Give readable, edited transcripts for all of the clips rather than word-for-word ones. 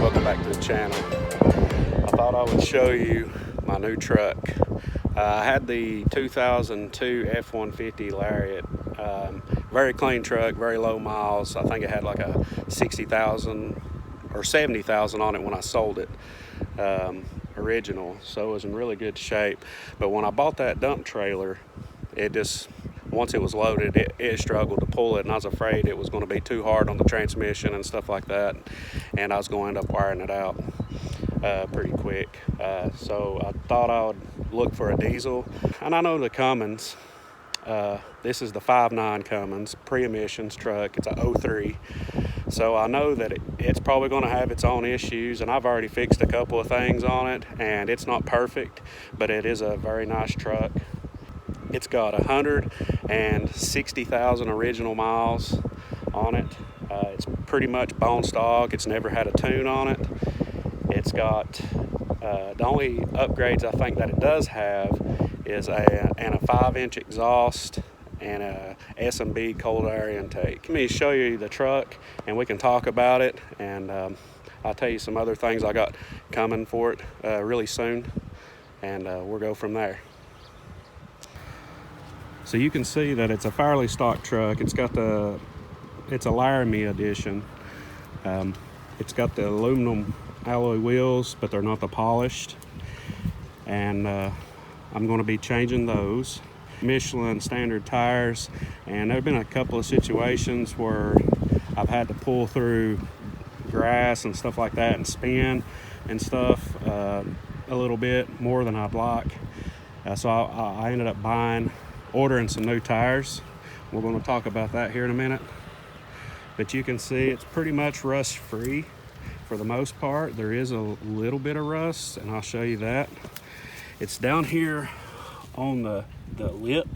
Welcome back to the channel. I thought I would show you my new truck. I had the 2002 F-150 Lariat. Very clean truck, very low miles. I think it had like a 60,000 or 70,000 on it when I sold it original, so it was in really good shape. But when I bought that dump trailer, it just, once it was loaded, it struggled to pull it, and I was afraid it was going to be too hard on the transmission and stuff like that, and I was going to end up wiring it out pretty quick. So I thought I would look for a diesel, and I know the Cummins. This is the 5.9 Cummins pre-emissions truck. It's a 03, so I know that it's probably going to have its own issues, and I've already fixed a couple of things on it, and it's not perfect, but it is a very nice truck. It's got 160,000 original miles on it. It's pretty much bone stock. It's never had a tune on it. It's got the only upgrades I think that it does have is a 5-inch exhaust and a S&B cold air intake. Let me show you the truck and we can talk about it, and I'll tell you some other things I got coming for it really soon, and we'll go from there. So you can see that it's a fairly stock truck. It's a Laramie edition. It's got the aluminum alloy wheels, but they're not the polished, and I'm going to be changing those. Michelin standard tires, and there have been a couple of situations where I've had to pull through grass and stuff like that and spin and stuff a little bit more than I'd like. So I ended up ordering some new tires. We're going to talk about that here in a minute. But you can see it's pretty much rust free for the most part. There is a little bit of rust, and I'll show you that. It's down here on the lip.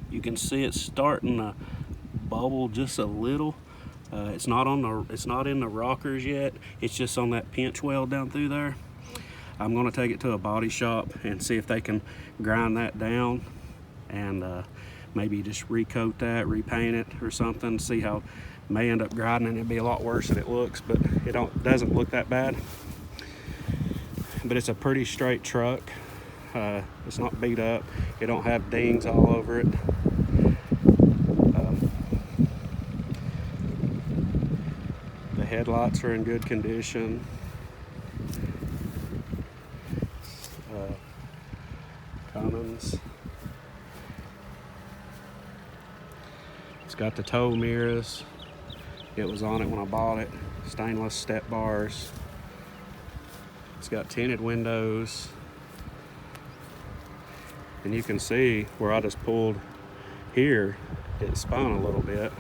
You can see it's starting to bubble just a little. It's not in the rockers yet. It's just on that pinch weld down through there. I'm going to take it to a body shop and see if they can grind that down and maybe just recoat that, repaint it or something. See how it may end up grinding. It'd be a lot worse than it looks, but it doesn't look that bad. But it's a pretty straight truck. It's not beat up. It don't have dings all over it. The headlights are in good condition. Cummins. It's got the tow mirrors. It was on it when I bought it. Stainless step bars. It's got tinted windows. And you can see where I just pulled here, it spun a little bit.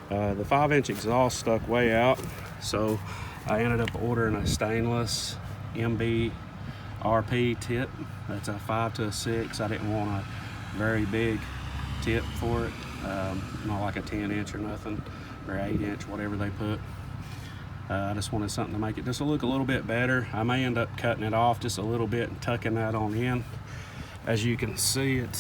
The 5-inch exhaust stuck way out, so I ended up ordering a stainless MB RP tip. That's a 5 to a 6. I didn't want a very big tip for it, not like a 10-inch or nothing, or 8-inch, whatever they put. I just wanted something to make it just look a little bit better. I may end up cutting it off just a little bit and tucking that on in. As you can see, it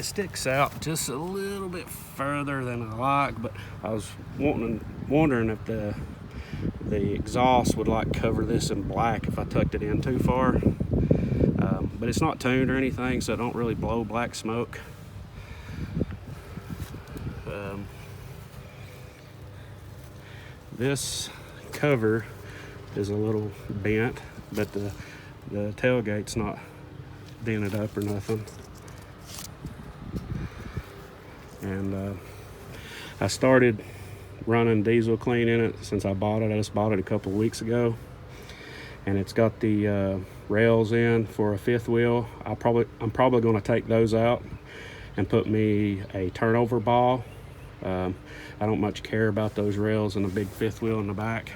sticks out just a little bit further than I like, but I was wondering if the exhaust would like cover this in black if I tucked it in too far. But it's not tuned or anything, so it don't really blow black smoke. This cover is a little bent, but the tailgate's not dented up or nothing. And I started running diesel clean in it since I bought it. I just bought it a couple of weeks ago, and it's got the rails in for a fifth wheel. I'm probably going to take those out and put me a turnover ball. I don't much care about those rails and a big fifth wheel in the back.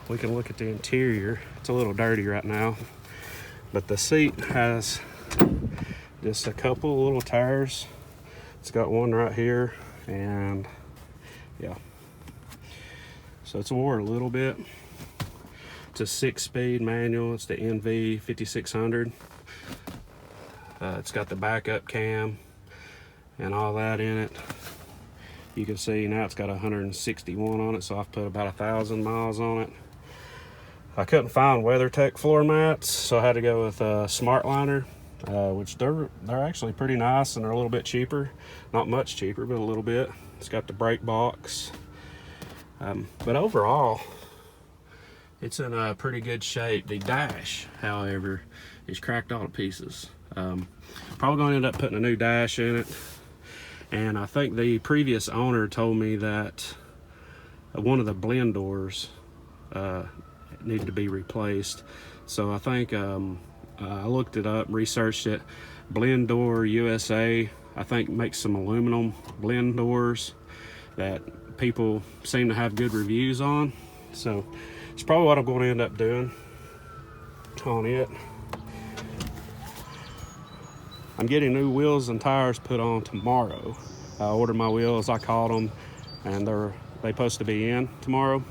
We can look at the interior. It's a little dirty right now, but the seat has just a couple little tires. It's got one right here, and yeah, so it's wore a little bit. It's a 6-speed manual. It's the NV 5600. It's got the backup cam and all that in it. You can see now it's got 161 on it, so I've put about 1,000 miles on it. I couldn't find WeatherTech floor mats, so I had to go with SmartLiner, which they're actually pretty nice, and they're a little bit cheaper. Not much cheaper, but a little bit. It's got the brake box. But overall, it's in a pretty good shape. The dash, however, is cracked all to pieces. Probably going to end up putting a new dash in it. And I think the previous owner told me that one of the blend doors needed to be replaced. So I think I looked it up, researched it. Blend Door USA, I think, makes some aluminum blend doors that people seem to have good reviews on. So it's probably what I'm going to end up doing on it. I'm getting new wheels and tires put on tomorrow. I ordered my wheels, I called them, and they're supposed to be in tomorrow.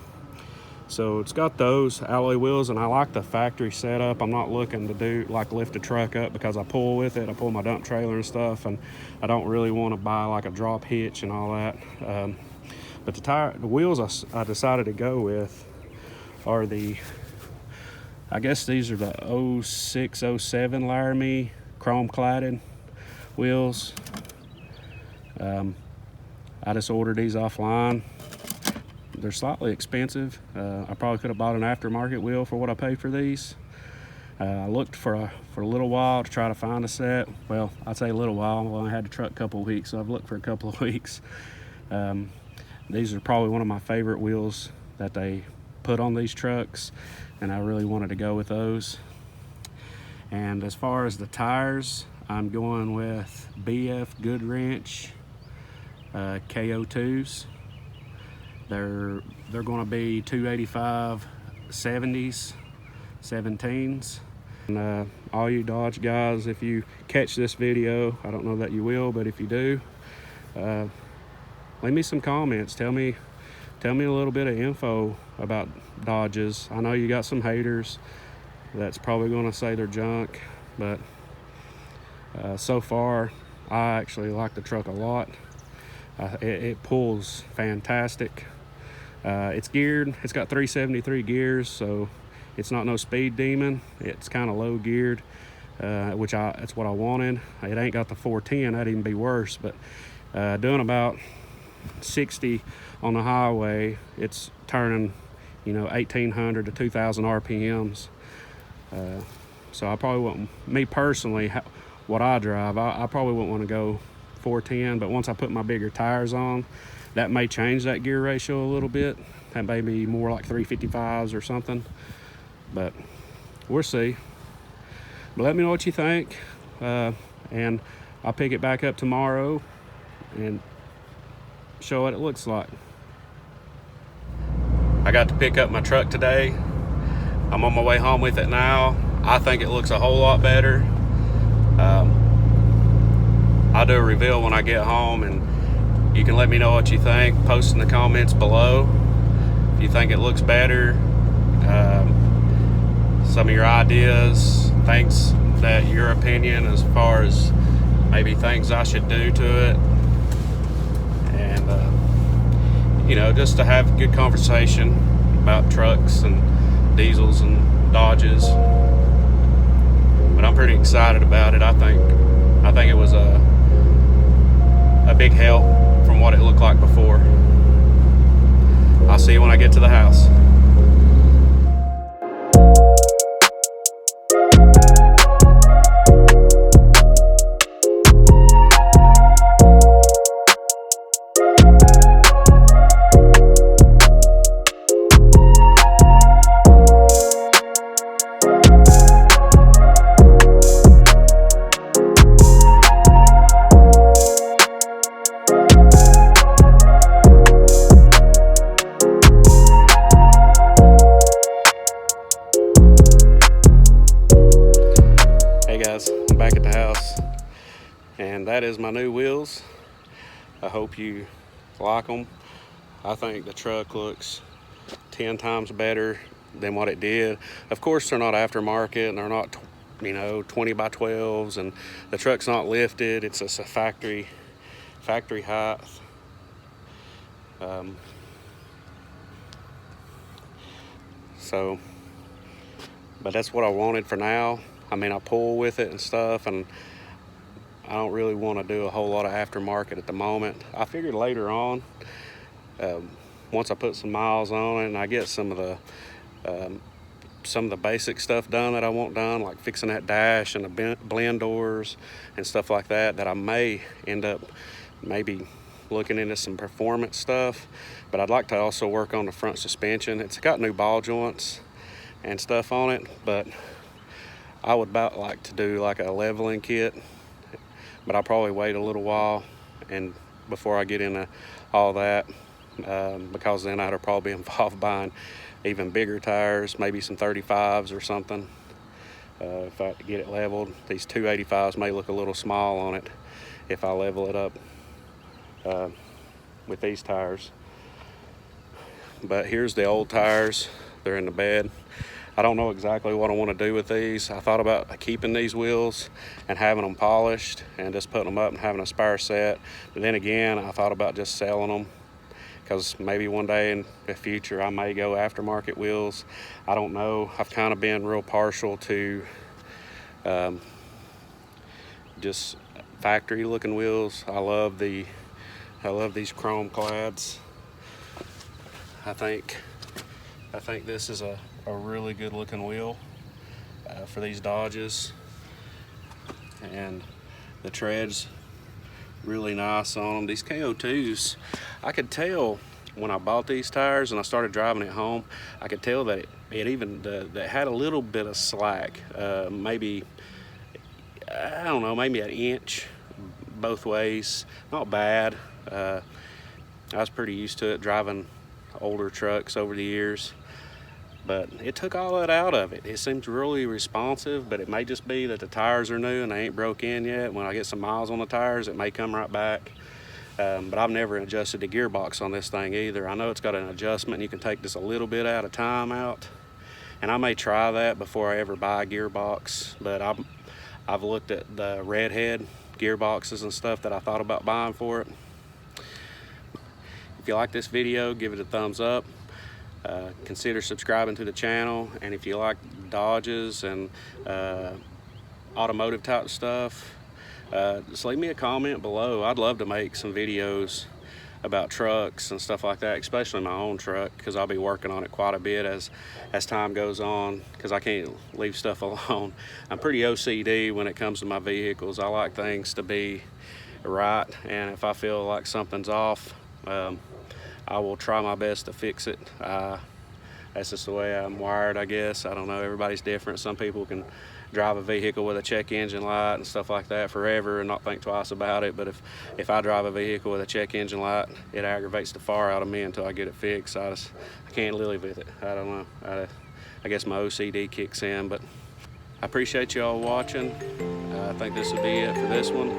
So it's got those alloy wheels, and I like the factory setup. I'm not looking to do like lift a truck up because I pull with it. I pull my dump trailer and stuff, and I don't really want to buy like a drop hitch and all that. But the wheels I decided to go with are I guess these are the 06, 07 Laramie chrome cladded wheels. I just ordered these offline. They're slightly expensive. I probably could have bought an aftermarket wheel for what I paid for these. I looked for a little while to try to find a set. Well, I'd say a little while. I only had the truck a couple of weeks, so I've looked for a couple of weeks. These are probably one of my favorite wheels that they put on these trucks, and I really wanted to go with those. And as far as the tires, I'm going with BF Goodwrench KO2s. They're going to be 285 70s, 17s. And all you Dodge guys, if you catch this video, I don't know that you will, but if you do, leave me some comments. Tell me a little bit of info about Dodges. I know you got some haters that's probably going to say they're junk, but so far I actually like the truck a lot. It pulls fantastic. It's geared. It's got 373 gears, so it's not no speed demon. It's kind of low geared, that's what I wanted. It ain't got the 410. That'd even be worse. But doing about 60 on the highway, it's turning, 1,800 to 2,000 RPMs. So I probably wouldn't, me personally, what I drive, I probably wouldn't want to go 410, but once I put my bigger tires on, that may change that gear ratio a little bit. That may be more like 355s or something, but we'll see. But let me know what you think, and I'll pick it back up tomorrow and show what it looks like. I got to pick up my truck today. I'm on my way home with it now. I think it looks a whole lot better. I'll do a reveal when I get home, and you can let me know what you think. Post in the comments below if you think it looks better, some of your ideas, things that your opinion as far as maybe things I should do to it, and just to have a good conversation about trucks and diesels and Dodges. But I'm pretty excited about it. I think it was a big help from what it looked like before. I'll see you when I get to the house. I'm back at the house, and that is my new wheels. I hope you like them. I think the truck looks 10 times better than what it did. Of course, they're not aftermarket, and they're not 20 by 12s, and the truck's not lifted. It's just a factory height. So, but that's what I wanted for now. I mean, I pull with it and stuff, and I don't really want to do a whole lot of aftermarket at the moment. I figured later on, once I put some miles on it and I get some of the basic stuff done that I want done, like fixing that dash and the blend doors and stuff like that, that I may end up maybe looking into some performance stuff. But I'd like to also work on the front suspension. It's got new ball joints and stuff on it, but I would about like to do like a leveling kit, but I'll probably wait a little while and before I get into all that, because then I'd probably be involved buying even bigger tires, maybe some 35s or something. If I get it leveled, these 285s may look a little small on it if I level it up with these tires. But here's the old tires. They're in the bed. I don't know exactly what I want to do with these. I thought about keeping these wheels and having them polished and just putting them up and having a spare set. But then again, I thought about just selling them, because maybe one day in the future I may go aftermarket wheels. I don't know. I've kind of been real partial to just factory looking wheels. I love these chrome clads. I think this is a really good looking wheel for these Dodges, and the tread's really nice on them. These KO2s, I could tell when I bought these tires and I started driving it home, I could tell that it had a little bit of slack, maybe, I don't know, maybe an inch both ways. Not bad. I was pretty used to it driving older trucks over the years, but it took all that out of it. It seems really responsive, but it may just be that the tires are new and they ain't broke in yet. When I get some miles on the tires, it may come right back. But I've never adjusted the gearbox on this thing either. I know it's got an adjustment, and you can take just a little bit at a time out, and I may try that before I ever buy a gearbox. But I've looked at the redhead gearboxes and stuff that I thought about buying for it. If you like this video, give it a thumbs up. Consider subscribing to the channel, and if you like Dodges and automotive type stuff, just leave me a comment below. I'd love to make some videos about trucks and stuff like that, especially my own truck, because I'll be working on it quite a bit as time goes on, because I can't leave stuff alone. I'm pretty OCD when it comes to my vehicles. I like things to be right, and if I feel like something's off, I will try my best to fix it. That's just the way I'm wired, I guess. I don't know, everybody's different. Some people can drive a vehicle with a check engine light and stuff like that forever and not think twice about it, but if I drive a vehicle with a check engine light, it aggravates the far out of me until I get it fixed. I can't live with it. I don't know. I guess my OCD kicks in, but I appreciate you all watching. I think this will be it for this one.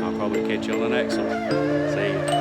I'll probably catch you on the next one. See ya.